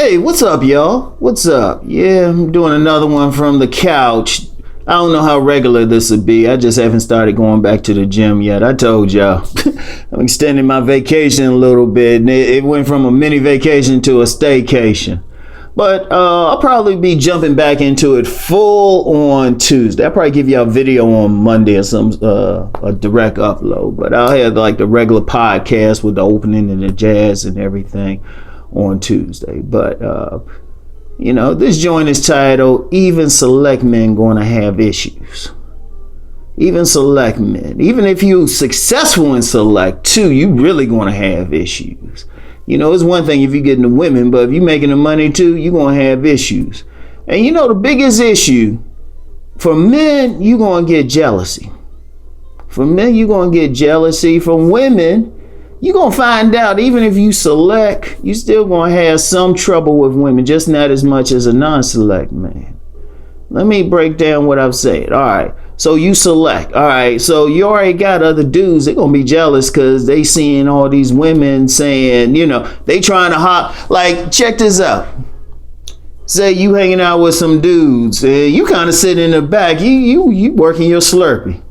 Hey, what's up, y'all? What's up? Yeah, I'm doing another one from the couch. I don't know how regular this will be. I just haven't started going back to the gym yet. I told y'all. I'm extending my vacation a little bit. It went from a mini vacation to a staycation. But I'll probably be jumping back into it full on Tuesday. I'll probably give y'all a video on Monday or some a direct upload. But I'll have like the regular podcast with the opening and the jazz and everything on Tuesday. But this joint is titled "Even Select Men Gonna Have Issues." Even select men. Even if you're successful in select too, you really gonna have issues. It's one thing if you're getting the women, but if you're making the money too, you're going to have issues. And the biggest issue for men, you're going to get jealousy. For men, you're going to get jealousy. For women, you're going to find out even if you select, you're still going to have some trouble with women, just not as much as a non-select man. Let me break down what I've said. All right. So you select. All right. So you already got other dudes. They're going to be jealous because they seeing all these women saying, they trying to hop. Like, check this out. Say you hanging out with some dudes. You kind of sitting in the back. You working your Slurpee.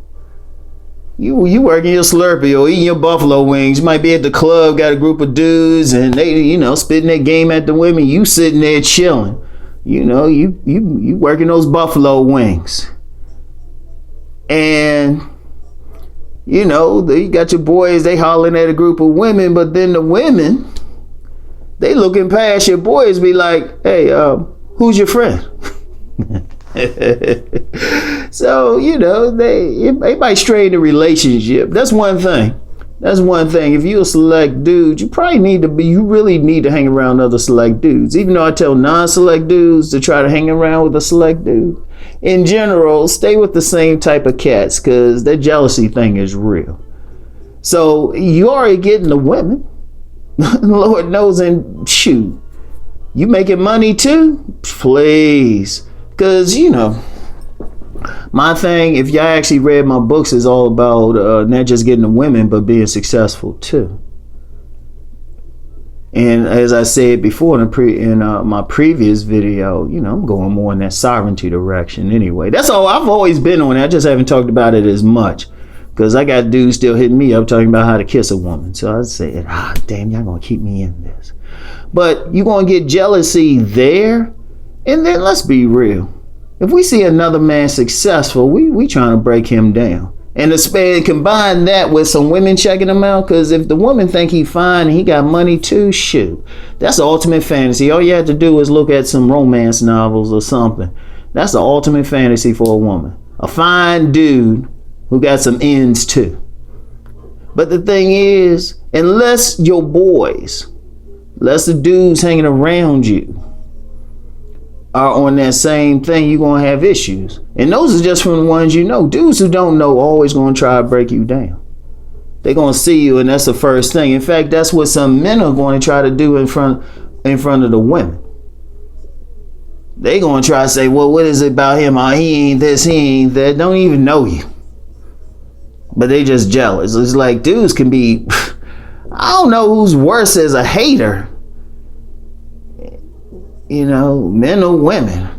You working your Slurpee or eating your buffalo wings. You might be at the club, got a group of dudes, and they, spitting their game at the women. You sitting there chilling. You working those buffalo wings. And, you got your boys, they hollering at a group of women, but then the women, they looking past your boys, be like, hey, who's your friend? So, they might strain the relationship. That's one thing. If you're a select dude, you really need to hang around other select dudes. Even though I tell non-select dudes to try to hang around with a select dude, in general, stay with the same type of cats because that jealousy thing is real. So you already getting the women. Lord knows, and shoot, you making money too? Please. Because, my thing, if y'all actually read my books, is all about not just getting the women, but being successful too. And as I said before in my previous video, I'm going more in that sovereignty direction anyway. That's all. I've always been on it. I just haven't talked about it as much because I got dudes still hitting me up talking about how to kiss a woman. So I said, damn, y'all going to keep me in this. But you're going to get jealousy there. And then let's be real. If we see another man successful, we trying to break him down. And combine that with some women checking him out, because if the woman think he fine and he got money too, shoot, that's the ultimate fantasy. All you have to do is look at some romance novels or something. That's the ultimate fantasy for a woman. A fine dude who got some ends too. But the thing is, unless the dudes hanging around you are on that same thing, you're going to have issues. And those are just from the ones you know. Dudes who don't know always going to try to break you down. They're going to see you, and that's the first thing. In fact, that's what some men are going to try to do in front of the women. They're going to try to say, well, what is it about him? He ain't this, he ain't that. Don't even know you. But they just jealous. It's like dudes can be, I don't know who's worse as a hater. Men or women.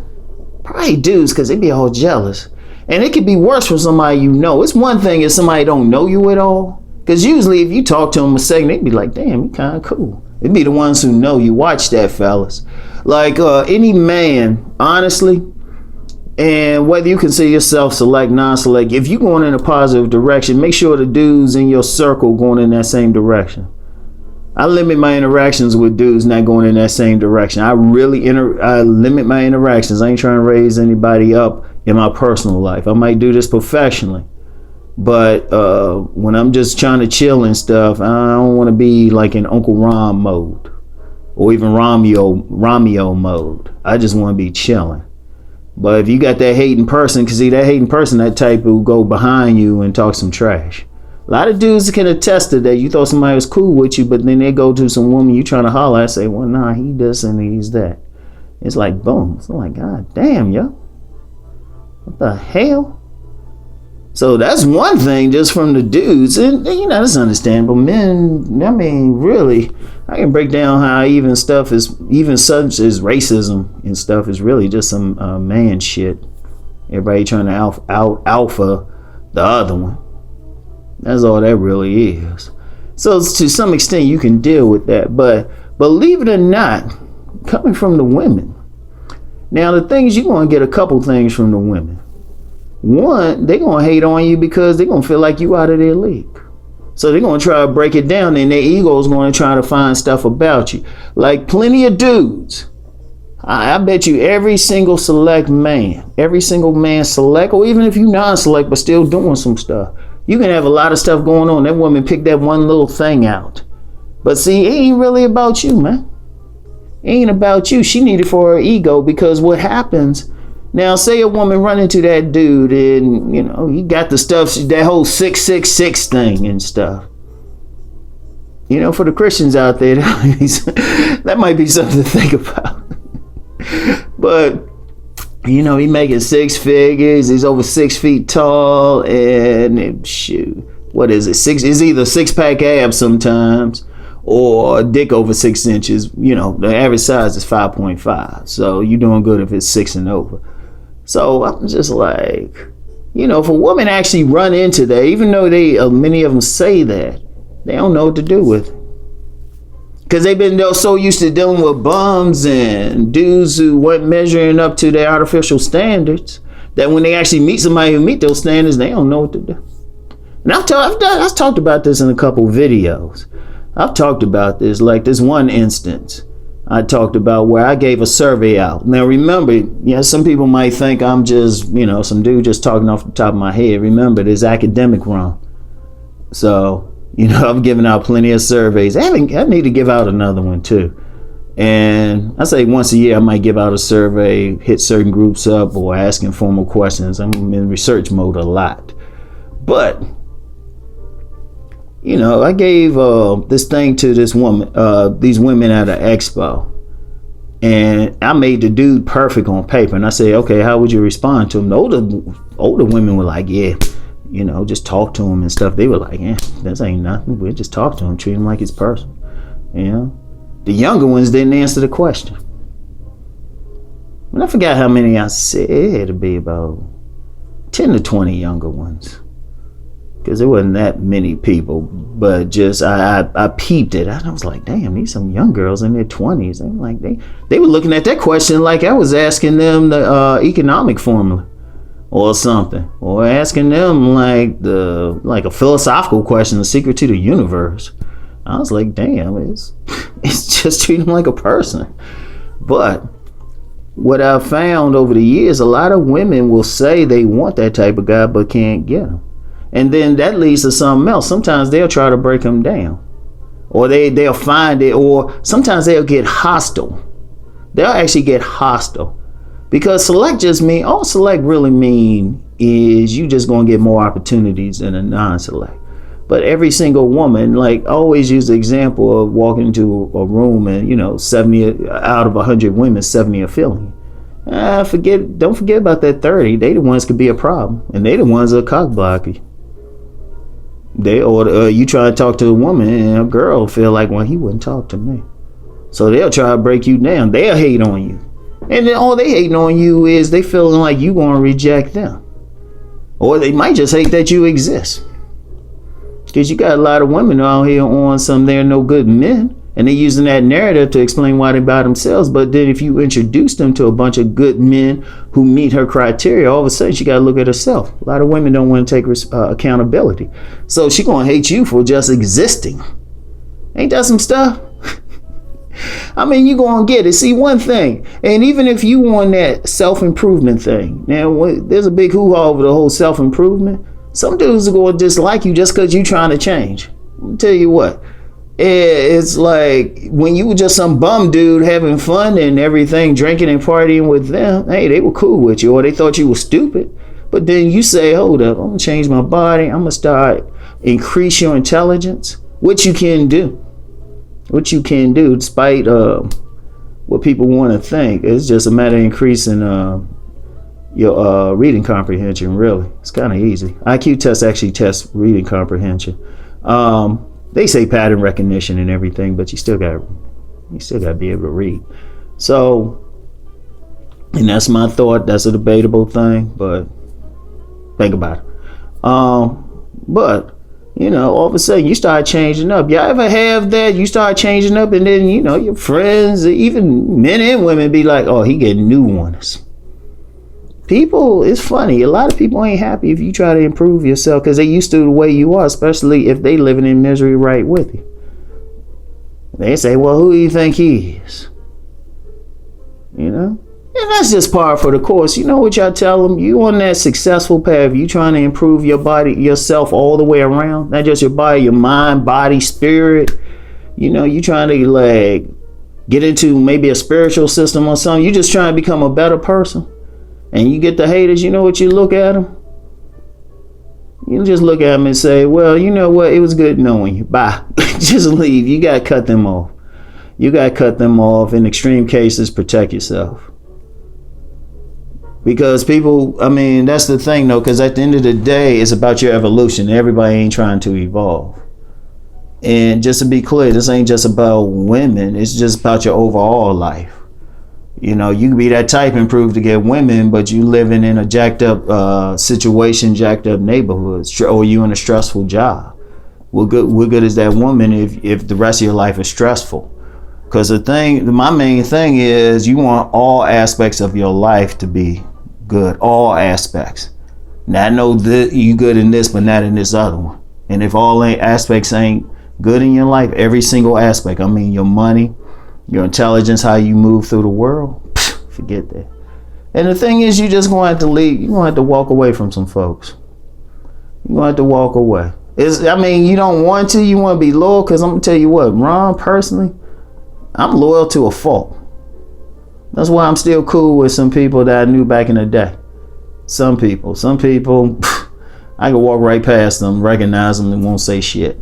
Probably dudes, because they be all jealous. And it could be worse for somebody you know. It's one thing if somebody don't know you at all. Because usually if you talk to them a second, they'd be like, damn, you kind of cool. It'd be the ones who know you. Watch that, fellas. Like any man, honestly, and whether you consider yourself select, non-select, if you're going in a positive direction, make sure the dudes in your circle going in that same direction. I limit my interactions with dudes not going in that same direction. I limit my interactions. I ain't trying to raise anybody up in my personal life. I might do this professionally, but when I'm just trying to chill and stuff, I don't want to be like in Uncle Rom mode or even Romeo mode. I just want to be chilling. But if you got that hating person, because that hating person, that type who go behind you and talk some trash. A lot of dudes can attest to that. You thought somebody was cool with you, but then they go to some woman you trying to holler at, say, well, nah, he this and he's that. It's like, boom. It's like, God damn, yo. What the hell? So that's one thing just from the dudes. And that's understandable. Men, I mean, really, I can break down how even such as racism and stuff is really just some man shit. Everybody trying to alpha the other one. That's all that really is. So to some extent you can deal with that. But believe it or not, coming from the women. Now the things, you're going to get a couple things from the women. One, they're going to hate on you because they're going to feel like you out of their league. So they're going to try to break it down, and their ego is going to try to find stuff about you. Like plenty of dudes. I bet you every single man select, or even if you non-select but still doing some stuff, you can have a lot of stuff going on. That woman picked that one little thing out. But see, it ain't really about you, man. It ain't about you. She needed for her ego, because what happens now, say a woman run into that dude and, he got the stuff, that whole 666 thing and stuff. For the Christians out there, that might be something to think about. But, he making 6 figures, he's over 6 feet tall, and shoot, what is it? It's either 6-pack abs sometimes, or a dick over 6 inches. The average size is 5.5. So you're doing good if it's 6 and over. So I'm just like, if a woman actually run into that, even though many of them say that, they don't know what to do with it. Because they've been so used to dealing with bums and dudes who weren't measuring up to their artificial standards, that when they actually meet somebody who meet those standards, they don't know what to do. And I've talked about this in a couple videos. I've talked about this, like this one instance I talked about where I gave a survey out. Now remember, some people might think I'm just, some dude just talking off the top of my head. Remember, there's academic wrong. So, I'm giving out plenty of surveys. I need to give out another one too. And I say once a year I might give out a survey, hit certain groups up, or ask informal questions. I'm in research mode a lot. But I gave this thing to this woman, these women at an expo, and I made the dude perfect on paper. And I said, okay, how would you respond to him? The older women were like, yeah, just talk to him and stuff. They were like, yeah, this ain't nothing. We'll just talk to him, treat him like it's personal. The younger ones didn't answer the question. And I forgot how many I said. It had to be about 10 to 20 younger ones, because there wasn't that many people. But just I peeped it. I was like, damn, these some young girls in their 20s. They were like, they were looking at that question like I was asking them the economic formula or something, or asking them like a philosophical question, the secret to the universe. I was like, damn, it's just treating them like a person. But what I've found over the years, a lot of women will say they want that type of guy but can't get him. And then that leads to something else. Sometimes they'll try to break him down, or they'll find it, or sometimes they'll get hostile. They'll actually get hostile, because select just mean, all select really mean is you just gonna get more opportunities than a non-select. But every single woman, like I always use the example of walking into a room and 70 out of 100 women, 70 are feeling. Don't forget about that 30. They the ones could be a problem, and they the ones that are cock blocky. You try to talk to a woman and a girl feel like, well, he wouldn't talk to me. So they'll try to break you down. They'll hate on you. And then all they hating on you is they feeling like you going to reject them. Or they might just hate that you exist. Because you got a lot of women out here on some they're no good men. And they're using that narrative to explain why they're by themselves. But then if you introduce them to a bunch of good men who meet her criteria, all of a sudden she got to look at herself. A lot of women don't want to take accountability. So she going to hate you for just existing. Ain't that some stuff? I mean, you going to get it. See, one thing, and even if you on that self-improvement thing, now there's a big hoo-ha over the whole self-improvement. Some dudes are going to dislike you just because you trying to change. I'll tell you what. It's like when you were just some bum dude having fun and everything, drinking and partying with them, hey, they were cool with you, or they thought you were stupid. But then you say, hold up, I'm going to change my body. I'm going to start increase your intelligence, which you can do. What you can do, despite what people want to think. It's just a matter of increasing your reading comprehension. Really, it's kind of easy. IQ tests actually test reading comprehension. They say pattern recognition and everything, but you still got to be able to read. So, and that's my thought. That's a debatable thing, but think about it. But all of a sudden you start changing up. Y'all ever have that? You start changing up, and then your friends, even men and women, be like, "Oh, he getting new ones." People, it's funny. A lot of people ain't happy if you try to improve yourself because they used to the way you are, especially if they living in misery right with you. They say, "Well, who do you think he is?" And that's just par for the course. You know what y'all tell them? You on that successful path. You trying to improve your body, yourself all the way around. Not just your body, your mind, body, spirit. You trying to get into maybe a spiritual system or something. You just trying to become a better person. And you get the haters, you know what you look at them? You just look at them and say, well, you know what? It was good knowing you. Bye. Just leave. You got to cut them off. You got to cut them off. In extreme cases, protect yourself. Because people, that's the thing though, because at the end of the day, it's about your evolution. Everybody ain't trying to evolve. And just to be clear, this ain't just about women. It's just about your overall life. You can be that type improved to get women, but you living in a jacked up situation, jacked up neighborhoods, or you in a stressful job. What good is that woman if the rest of your life is stressful? Because my main thing is you want all aspects of your life to be good, all aspects. Now I know that you good in this, but not in this other one. And if all aspects ain't good in your life, every single aspect, your money, your intelligence, how you move through the world, forget that. And the thing is, you just gonna have to leave. You're gonna have to walk away from some folks. You're gonna have to walk away. You don't want to. You want to be loyal, because I'm gonna tell you what, Ron, personally, I'm loyal to a fault. That's why I'm still cool with some people that I knew back in the day. Some people, I could walk right past them, recognize them, and won't say shit.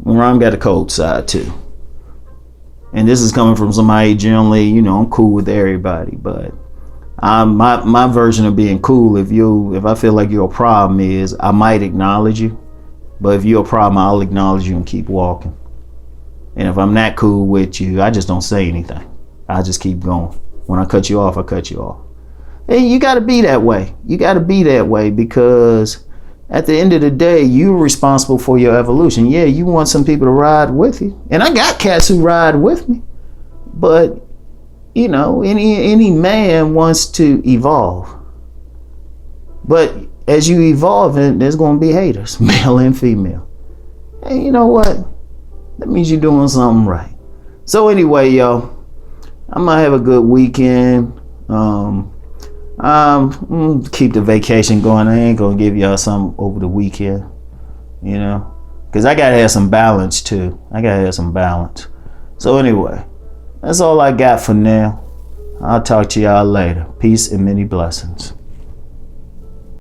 Ron got a cold side too. And this is coming from somebody generally, I'm cool with everybody, but my version of being cool, if I feel like you're a problem, is I might acknowledge you, but if you're a problem, I'll acknowledge you and keep walking. And if I'm not cool with you, I just don't say anything. I just keep going. When I cut you off, I cut you off. And you got to be that way. You got to be that way, because at the end of the day, you're responsible for your evolution. Yeah, you want some people to ride with you. And I got cats who ride with me. But, any man wants to evolve. But as you evolve, there's going to be haters, male and female. And you know what? That means you're doing something right. So anyway, y'all, I might have a good weekend. Keep the vacation going. I ain't gonna give y'all something over the weekend, because I gotta have some balance too. So anyway, that's all I got for now. I'll talk to y'all later. Peace and many blessings.